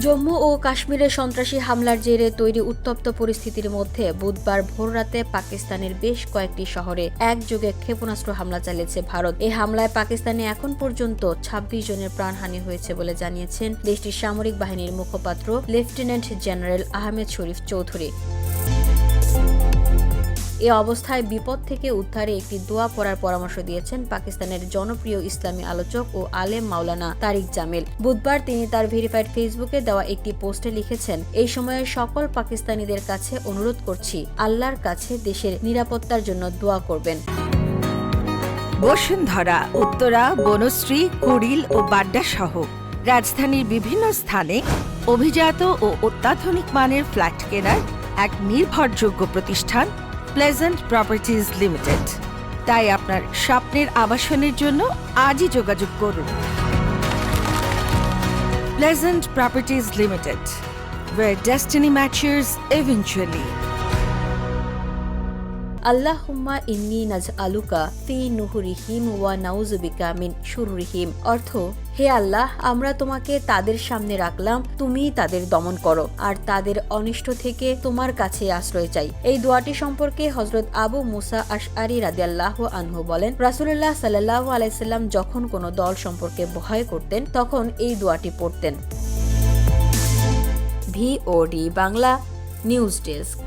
জম্মু ও কাশ্মীরে সন্ত্রাসী হামলার জেরে তৈরি উত্তপ্ত পরিস্থিতির মধ্যে বুধবার ভোররাতে পাকিস্তানের বেশ কয়েকটি শহরে একযোগে ক্ষেপণাস্ত্র হামলা চালিয়েছে ভারত। এই হামলায় পাকিস্তানে এখন পর্যন্ত ২৬ জনের প্রাণহানি হয়েছে বলে জানিয়েছেন দেশটির সামরিক বাহিনীর মুখপাত্র লেফটেন্যান্ট জেনারেল আহমেদ শরীফ চৌধুরী। এ অবস্থায় বিপদ থেকে উদ্ধারে একটি দোয়া পড়ার পরামর্শ দিয়েছেন পাকিস্তানের জনপ্রিয় ইসলামী আলোচক ও আলেম মাওলানা তারিক জামিল। বুধবার তিনি তার ভেরিফাইড ফেসবুকে দেওয়া একটি পোস্টে লিখেছেন, এই সময়ে সকল পাকিস্তানিদের কাছে অনুরোধ করছি, আল্লাহর কাছে দেশের নিরাপত্তার জন্য দোয়া করবেন। বসুন্ধরা, উত্তরা, বনশ্রী, কুড়িল ও বাড্ডা সহ রাজধানীর বিভিন্ন স্থানে অভিজাত ও অত্যাধুনিক মানের ফ্ল্যাট কেনার এক নির্ভরযোগ্য প্রতিষ্ঠান প্লেজেন্ট প্রপার্টিজ লিমিটেড। তাই আপনার স্বপ্নের আবাসনের জন্য আজই যোগাযোগ করুন। Pleasant properties limited, where destiny matches eventually. আল্লাহুম্মা ইন্নী নাজআলুকা ফি নুহুরিহিম ওয়া নাউযু বিকা মিন শুরুরিহিম। অর্থ, হে আল্লাহ, আমরা তোমাকে তাদের সামনে রাখলাম, তুমি তাদের দমন করো, আর তাদের অনিষ্ট থেকে তোমার কাছে আশ্রয় চাই। এই দোয়াটি সম্পর্কে হযরত আবু মুসা আশআরী রাদিয়াল্লাহু আনহু বলেন, রাসূলুল্লাহ সাল্লাল্লাহু আলাইহি সাল্লাম যখন কোনো দল সম্পর্কে ভয় করতেন তখন এই দোয়াটি পড়তেন। VOD Bangla news desk.